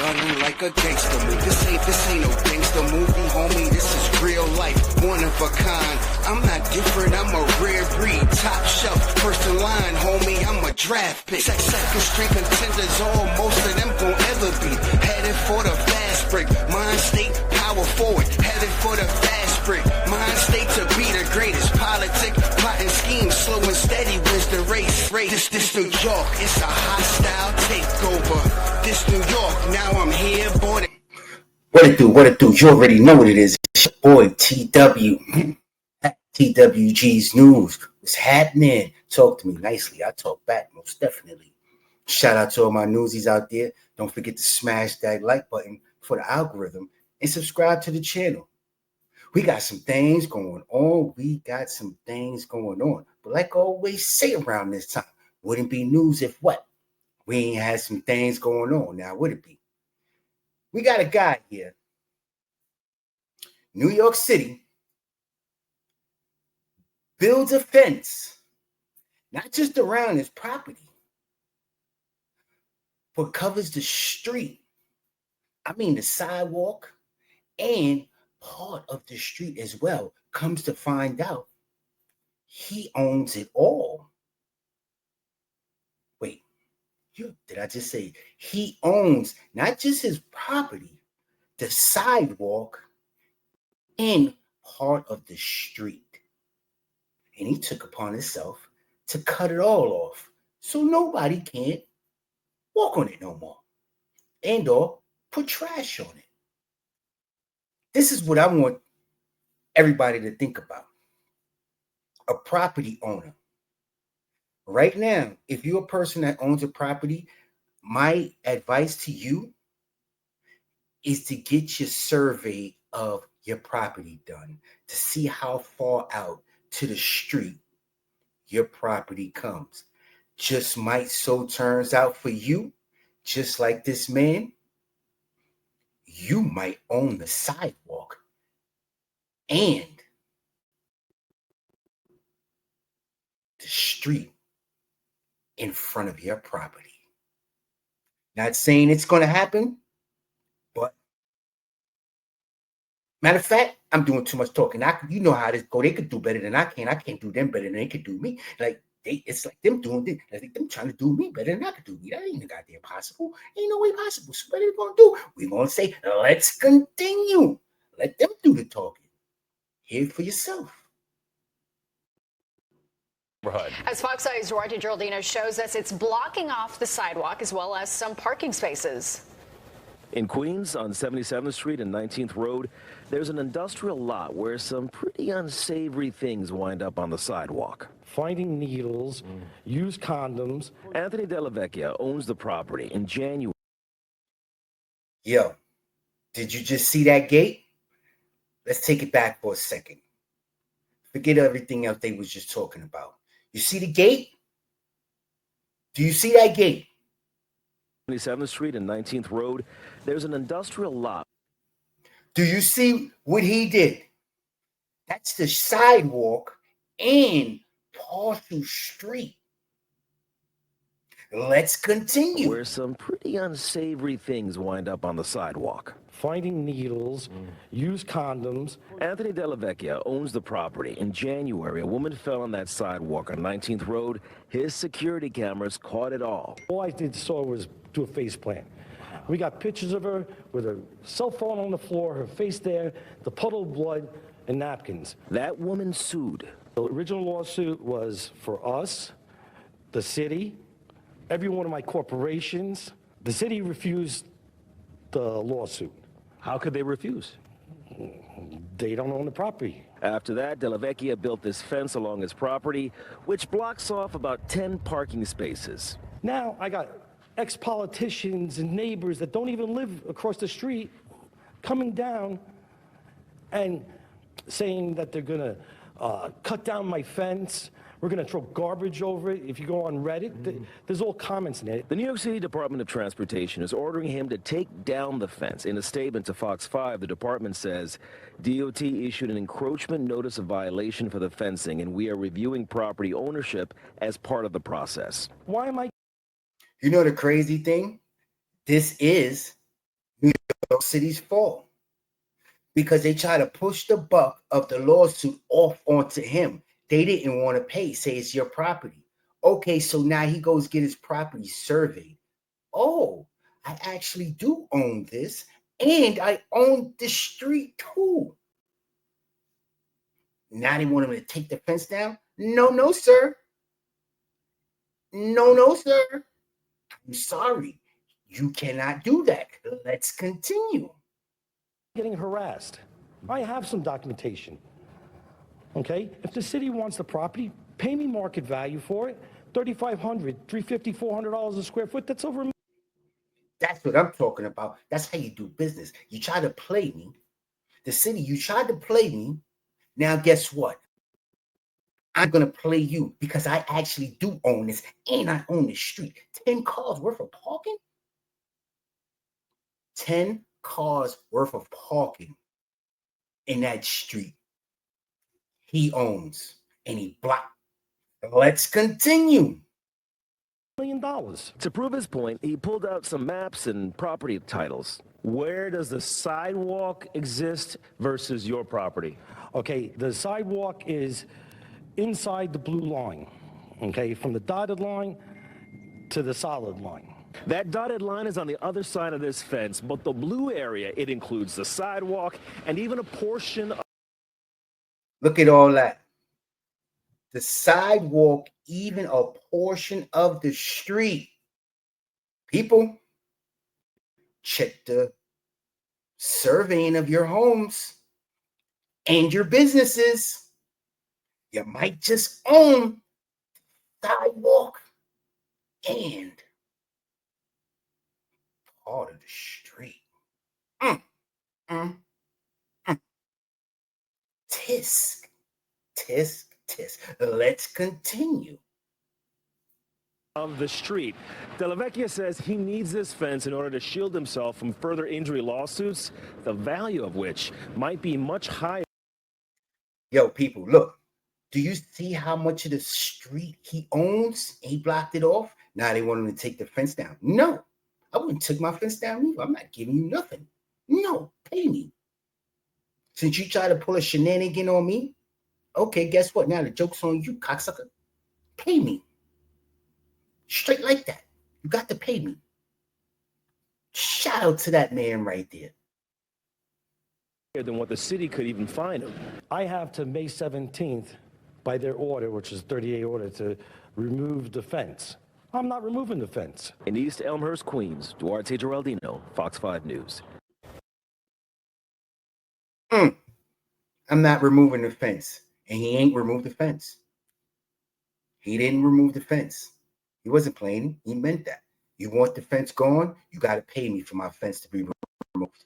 gunning like a gangster movie. This ain't no gangster movie, homie. This is real life, one of a kind. I'm not different, I'm a rare breed, top shelf, first in line, homie. I'm a draft pick. Second string contenders, all most of them gon' ever be. Headed for the fast break, mind state, power forward. Headed for the fast break, mind state to be the greatest. Politic, plotting schemes, slow and steady wins the race. This New York, it's a hostile takeover. This New York, now I'm here, boy. What it do? You already know what it is. It's your boy, TW. Tw.GeezNews. What's happening? Talk to me nicely. I talk back, most definitely. Shout out to all my newsies out there. Don't forget to smash that like button for the algorithm and subscribe to the channel. We got some things going on. But like I always say around this time, wouldn't be news if what? We ain't had some things going on. Now, would it be? We got a guy here. New York City builds a fence, not just around his property, but covers the street. I mean, the sidewalk and part of the street as well. Comes to find out, he owns it all. Wait, did I just say he owns not just his property, the sidewalk, and part of the street? And he took upon himself to cut it all off so nobody can't walk on it no more and or put trash on it. This is what I want everybody to think about. A property owner. Right now, if you're a person that owns a property, my advice to you is to get your survey of your property done to see how far out to the street your property comes. Just might so turns out for you, just like this man, you might own the sidewalk and the street in front of your property. Not saying it's going to happen, but matter of fact, I'm doing too much talking. You know how this go. They could do better than I can. I can't do them better than they could do me. It's like them doing this. Like them trying to do me better than I could do me. That ain't goddamn possible. Ain't no way possible. So what are we gonna do? We're gonna say, let's continue. Let them do the talking. Hear it for yourself. As Fox Eye's Roger Geraldino shows us, it's blocking off the sidewalk as well as some parking spaces. In Queens, on 77th Street and 19th Road, there's an industrial lot where some pretty unsavory things wind up on the sidewalk. Finding needles, used condoms. Anthony Della Vecchia owns the property in January. Yo, did you just see that gate? Let's take it back for a second. Forget everything else they was just talking about. You see the gate? Do you see that gate? 77th Street and 19th Road, there's an industrial lot. Do you see what he did? That's the sidewalk and partial street. Let's continue. Where some pretty unsavory things wind up on the sidewalk. Finding needles, used condoms. Anthony Della Vecchia owns the property. In January, a woman fell on that sidewalk on 19th Road. His security cameras caught it all. All I saw was do a face plant. We got pictures of her with her cell phone on the floor, her face there, the puddle of blood, and napkins. That woman sued. The original lawsuit was for us, the city, every one of my corporations. The city refused the lawsuit. How could they refuse? They don't own the property. After that, Della Vecchia built this fence along his property, which blocks off about 10 parking spaces. Now I got ex-politicians and neighbors that don't even live across the street coming down and saying that they're gonna cut down my fence. We're going to throw garbage over it. If you go on Reddit, there's all comments in it. The New York City Department of Transportation is ordering him to take down the fence. In a statement to Fox 5, the department says DOT issued an encroachment notice of violation for the fencing, and we are reviewing property ownership as part of the process. Why am I? You know the crazy thing? This is New York City's fault because they try to push the buck of the lawsuit off onto him. They didn't want to pay, say it's your property. Okay, so now he goes get his property surveyed. Oh, I actually do own this, and I own the street too. Now they want him to take the fence down? No, no, sir. No, no, sir. I'm sorry. You cannot do that. Let's continue. Getting harassed. I have some documentation. Okay? If the city wants the property, pay me market value for it. $3,500, $350, $400 a square foot. That's over. That's what I'm talking about. That's how you do business. You try to play me. The city, you tried to play me. Now, guess what? I'm going to play you because I actually do own this and I own the street. 10 cars worth of parking? 10 cars worth of parking in that street he owns and he blocked. Let's continue. $1 million. To prove his point, he pulled out some maps and property titles. Where does the sidewalk exist versus your property? Okay, the sidewalk is inside the blue line, okay, from the dotted line to the solid line. That dotted line is on the other side of this fence, but the blue area, it includes the sidewalk and even a portion of... Look at all that. The sidewalk, even a portion of the street. People, check the surveying of your homes and your businesses. You might just own sidewalk and part of the street. Tisk, tisk, tisk. Let's continue. Of the street. Della Vecchia says he needs this fence in order to shield himself from further injury lawsuits, the value of which might be much higher. Yo, people, look. Do you see how much of the street he owns? He blocked it off. Now they want him to take the fence down. No, I wouldn't take my fence down either. I'm not giving you nothing. No, pay me. Since you try to pull a shenanigan on me, okay, guess what? Now the joke's on you, cocksucker. Pay me. Straight like that. You got to pay me. Shout out to that man right there. Than what the city could even find him. I have to May 17th by their order, which is 38 order, to remove the fence. I'm not removing the fence. In East Elmhurst, Queens, Tw.Geraldino, Fox 5 News. I'm not removing the fence. And he ain't removed the fence. He didn't remove the fence. He wasn't playing. He meant that. You want the fence gone? You got to pay me for my fence to be removed.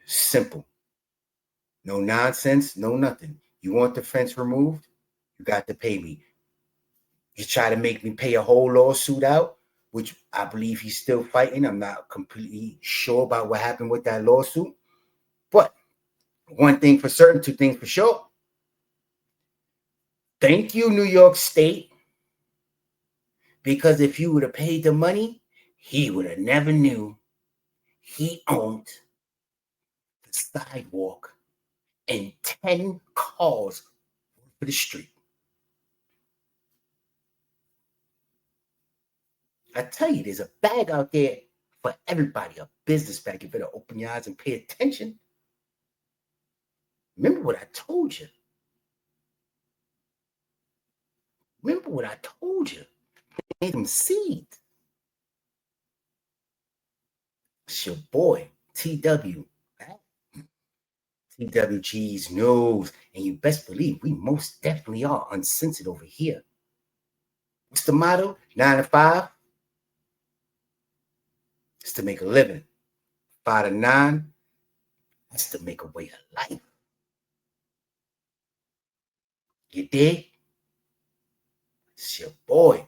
Simple. No nonsense, no nothing. You want the fence removed? You got to pay me. You try to make me pay a whole lawsuit out, which I believe he's still fighting. I'm not completely sure about what happened with that lawsuit. But one thing for certain, two things for sure. Thank you, New York State. Because if you would have paid the money, he would have never knew he owned the sidewalk and 10 cars for the street. I tell you, there's a bag out there for everybody, a business bag. You better open your eyes and pay attention. Remember what I told you. Remember what I told you. Plant them seeds. It's your boy, TW. Tw.GeezNews. And you best believe we most definitely are uncensored over here. What's the motto? 9 to 5. It's to make a living. 5 to 9. That's to make a way of life. You dig? It's your boy.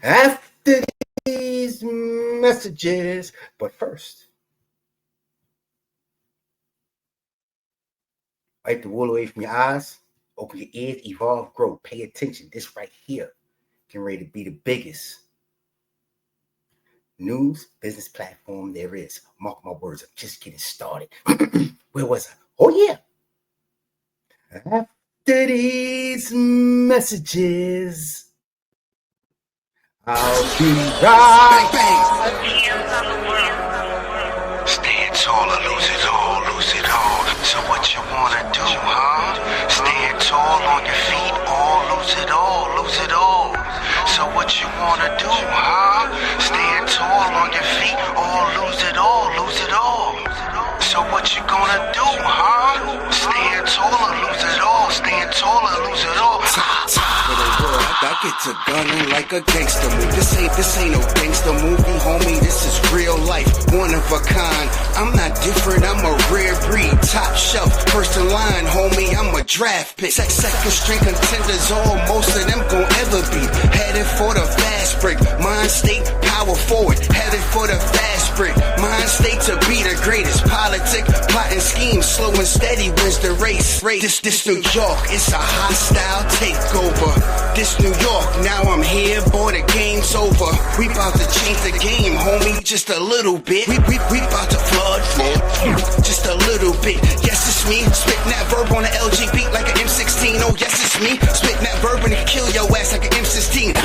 After these messages, but first, wipe the wool away from your eyes, open your ears, evolve, grow, pay attention. This right here getting ready to be the biggest news business platform there is. Mark my words, I'm just getting started. Where was I? Oh, yeah. After these messages, I'll be right back. Stand tall or lose it all, lose it all. So what you wanna do, huh? Stand tall on your feet or lose it all, lose it all. So what you wanna do, huh? Stand tall on your feet or lose it all, lose it all. So what you gonna do, huh? Stand tall or lose it all, stand tall or lose it all. Top of the world, I get to gunning like a gangster movie. This ain't no gangster movie, homie. This is real life, one of a kind. I'm not different, I'm a rare breed. Top shelf, first in line, homie. I'm a draft pick. Second string contenders, all most of them gon' ever be. Headed for the fast break. Mind state, power forward. Headed for the fast break. Mind state to be the greatest. Politic, plotting schemes, slow and steady wins the race. This New York, it's a hostile takeover. This New York, now I'm here, boy, the game's over. We about to change the game, homie, just a little bit. We about to flood, just a little bit. Yes, it's me, spitting that verb on the LG beat like an M16. Oh, yes, it's me, spitting that verb and it kill your ass like an M16.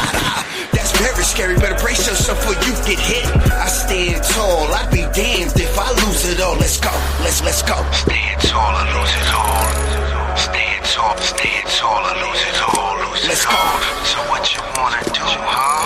That's very scary, better brace yourself before you get hit. I stand tall, I be damned if I lose it all. Let's go, let's go. Stand tall or lose it all. Stand tall or lose it all, lose it all. Let's go. So what you wanna do, huh?